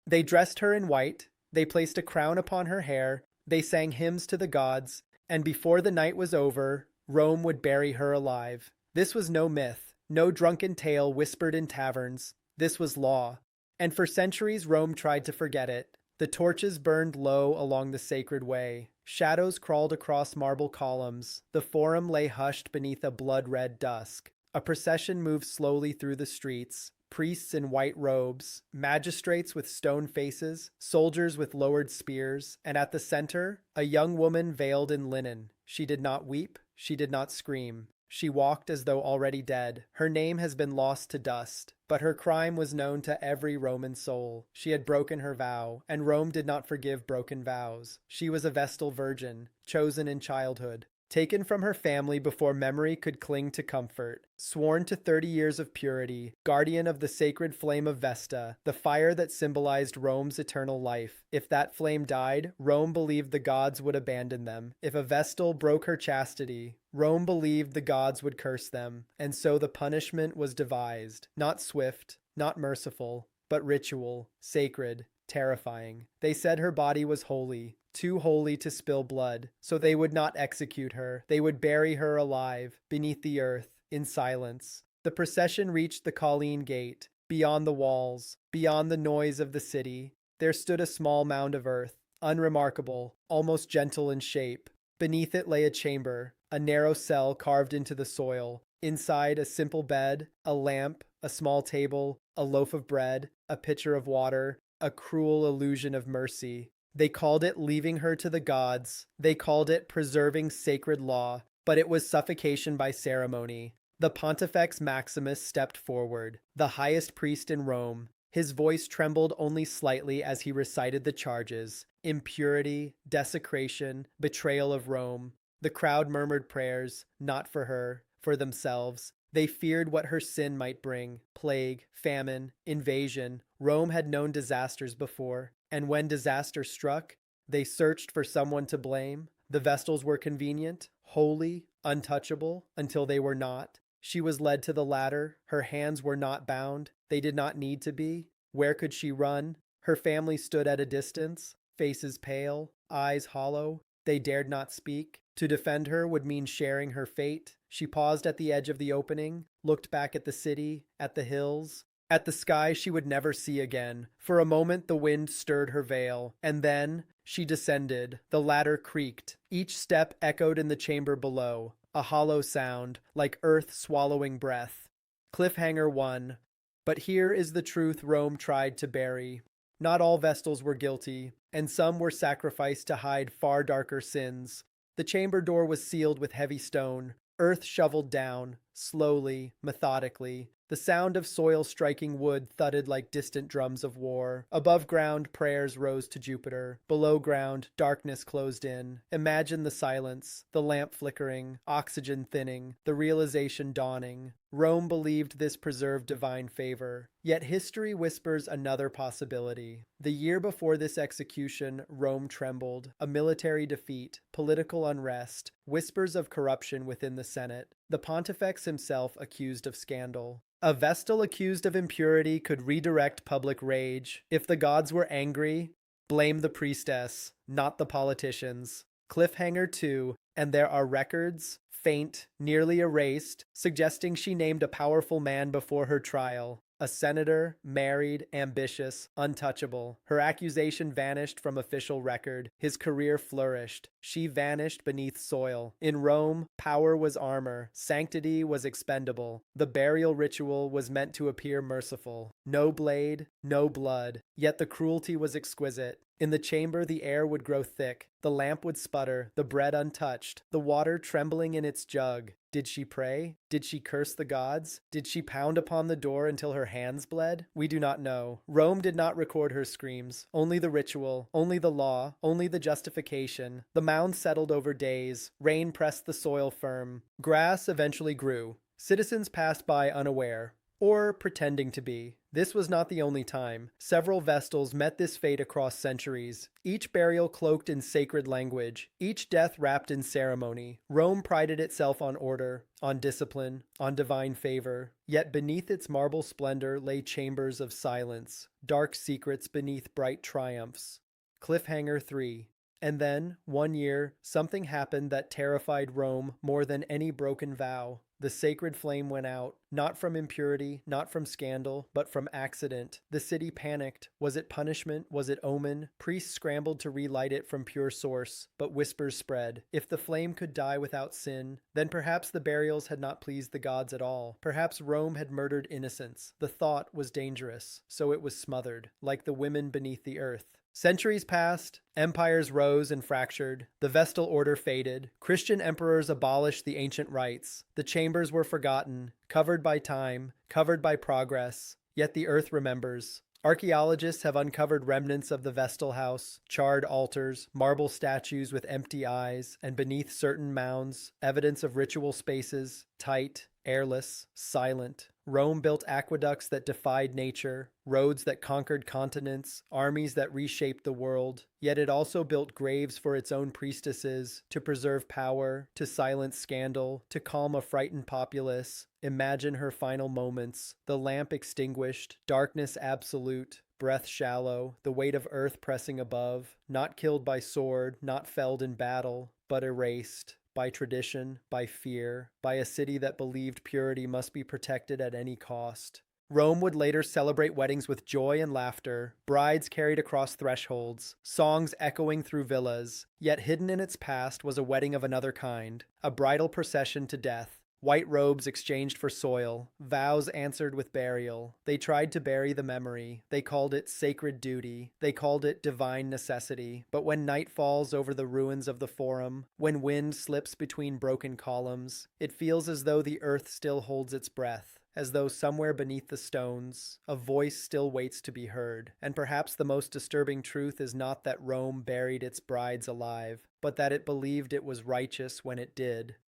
They dressed her in white, they placed a crown upon her hair, they sang hymns to the gods, and before the night was over, Rome would bury her alive. This was no myth, no drunken tale whispered in taverns. This was law. And for centuries Rome tried to forget it. The torches burned low along the sacred way. Shadows crawled across marble columns. The forum lay hushed beneath a blood-red dusk. A procession moved slowly through the streets. Priests in white robes, magistrates with stone faces, soldiers with lowered spears, and at the center, a young woman veiled in linen. She did not weep, she did not scream. She walked as though already dead. Her name has been lost to dust, but her crime was known to every Roman soul. She had broken her vow, and Rome did not forgive broken vows. She was a Vestal virgin, chosen in childhood, taken from her family before memory could cling to comfort, sworn to 30 years of purity, guardian of the sacred flame of Vesta, the fire that symbolized Rome's eternal life. If that flame died, Rome believed the gods would abandon them. If a Vestal broke her chastity, Rome believed the gods would curse them, and so the punishment was devised, not swift, not merciful, but ritual, sacred, terrifying. They said her body was holy, too holy to spill blood, so they would not execute her. They would bury her alive, beneath the earth, in silence. The procession reached the Colline Gate. Beyond the walls, beyond the noise of the city, there stood a small mound of earth, unremarkable, almost gentle in shape. Beneath it lay a chamber, a narrow cell carved into the soil. Inside, a simple bed, a lamp, a small table, a loaf of bread, a pitcher of water, a cruel illusion of mercy. They called it leaving her to the gods. They called it preserving sacred law, but it was suffocation by ceremony. The Pontifex Maximus stepped forward, the highest priest in Rome. His voice trembled only slightly as he recited the charges: impurity, desecration, betrayal of Rome. The crowd murmured prayers, not for her, for themselves. They feared what her sin might bring: plague, famine, invasion. Rome had known disasters before, and when disaster struck, they searched for someone to blame. The Vestals were convenient, holy, untouchable, until they were not. She was led to the latter. Her hands were not bound. They did not need to be. Where could she run? Her family stood at a distance, faces pale, eyes hollow. They dared not speak. To defend her would mean sharing her fate. She paused at the edge of the opening, looked back at the city, at the hills, at the sky she would never see again. For a moment the wind stirred her veil, and then she descended. The ladder creaked. Each step echoed in the chamber below, a hollow sound, like earth swallowing breath. Cliffhanger 1. But here is the truth Rome tried to bury. Not all Vestals were guilty, and some were sacrificed to hide far darker sins. The chamber door was sealed with heavy stone, earth shoveled down, slowly, methodically. The sound of soil striking wood thudded like distant drums of war. Above ground, prayers rose to Jupiter. Below ground, darkness closed in. Imagine the silence, the lamp flickering, oxygen thinning, the realization dawning. Rome believed this preserved divine favor. Yet history whispers another possibility. The year before this execution, Rome trembled. A military defeat, political unrest, whispers of corruption within the Senate. The Pontifex himself accused of scandal. A Vestal accused of impurity could redirect public rage. If the gods were angry, blame the priestess, not the politicians. Cliffhanger 2, and there are records, faint, nearly erased, suggesting she named a powerful man before her trial. A senator, married, ambitious, untouchable. Her accusation vanished from official record. His career flourished. She vanished beneath soil. In Rome, power was armor. Sanctity was expendable. The burial ritual was meant to appear merciful. No blade, no blood. Yet the cruelty was exquisite. In the chamber, the air would grow thick. The lamp would sputter, the bread untouched, the water trembling in its jug. Did she pray? Did she curse the gods? Did she pound upon the door until her hands bled? We do not know. Rome did not record her screams. Only the ritual, only the law, only the justification. The mound settled over days. Rain pressed the soil firm. Grass eventually grew. Citizens passed by unaware, or pretending to be. This was not the only time. Several Vestals met this fate across centuries, each burial cloaked in sacred language, each death wrapped in ceremony. Rome prided itself on order, on discipline, on divine favor, yet beneath its marble splendor lay chambers of silence, dark secrets beneath bright triumphs. Cliffhanger 3. And then, one year, something happened that terrified Rome more than any broken vow. The sacred flame went out, not from impurity, not from scandal, but from accident. The city panicked. Was it punishment? Was it omen? Priests scrambled to relight it from pure source, but whispers spread. If the flame could die without sin, then perhaps the burials had not pleased the gods at all. Perhaps Rome had murdered innocents. The thought was dangerous, so it was smothered, like the women beneath the earth. Centuries passed, empires rose and fractured, the Vestal order faded, Christian emperors abolished the ancient rites, the chambers were forgotten, covered by time, covered by progress, yet the earth remembers. Archaeologists have uncovered remnants of the Vestal house, charred altars, marble statues with empty eyes, and beneath certain mounds, evidence of ritual spaces, tight, airless, silent. Rome built aqueducts that defied nature, roads that conquered continents, armies that reshaped the world. Yet it also built graves for its own priestesses, to preserve power, to silence scandal, to calm a frightened populace. Imagine her final moments, the lamp extinguished, darkness absolute, breath shallow, the weight of earth pressing above, not killed by sword, not felled in battle, but erased. By tradition, by fear, by a city that believed purity must be protected at any cost. Rome would later celebrate weddings with joy and laughter, brides carried across thresholds, songs echoing through villas, yet hidden in its past was a wedding of another kind, a bridal procession to death. White robes exchanged for soil, vows answered with burial. They tried to bury the memory. They called it sacred duty. They called it divine necessity. But when night falls over the ruins of the Forum, when wind slips between broken columns, it feels as though the earth still holds its breath, as though somewhere beneath the stones, a voice still waits to be heard. And perhaps the most disturbing truth is not that Rome buried its brides alive, but that it believed it was righteous when it did.